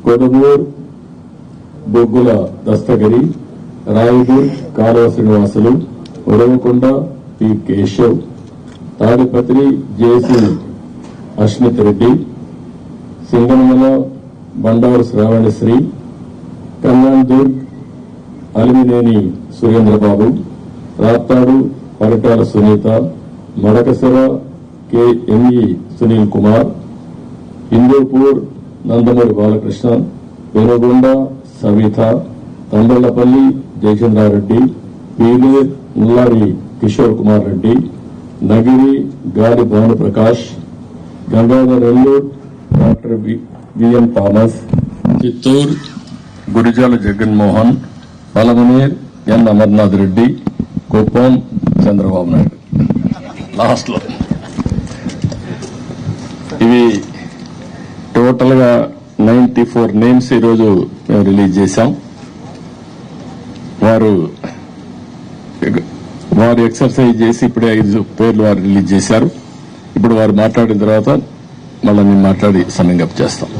కొడుమూరు బొగ్గుల Dastagiri, Rayagur Kaluva Srinivasulu, Uravakonda P Keshav, Tadipatri JC Ashmit Reddy, Singanamala Bandaru Shravanasri, Kannandur Alimineni Surendrababu, Raptadu Paritala Sunitha, Madakasira KME Sunil Kumar, Hindupur Nandamuri Balakrishna, Penugonda Savitha, Thamballapalli Jayachandrareddy, Pileru Mullari Kishore Kumar Reddy, Nagiri Gali Bhanuprakash, Gangadhar Nellore doctor VN Thomas, Chittoor Gurijala Jaganmohan, Palamaner N Amarnath Reddy, Kuppam Chandrababu Naidu. Last లో ఇవి టోటల్ గా 94 నేమ్స్ ఈరోజు మేము రిలీజ్ చేశాం. వారు ఎక్సర్సైజ్ చేసి ఇప్పుడే 5 పేర్లు వారు రిలీజ్ చేశారు. ఇప్పుడు వారు మాట్లాడిన తర్వాత మళ్ళీ మేము మాట్లాడి సమ్మింగ్ అప్ చేస్తాం.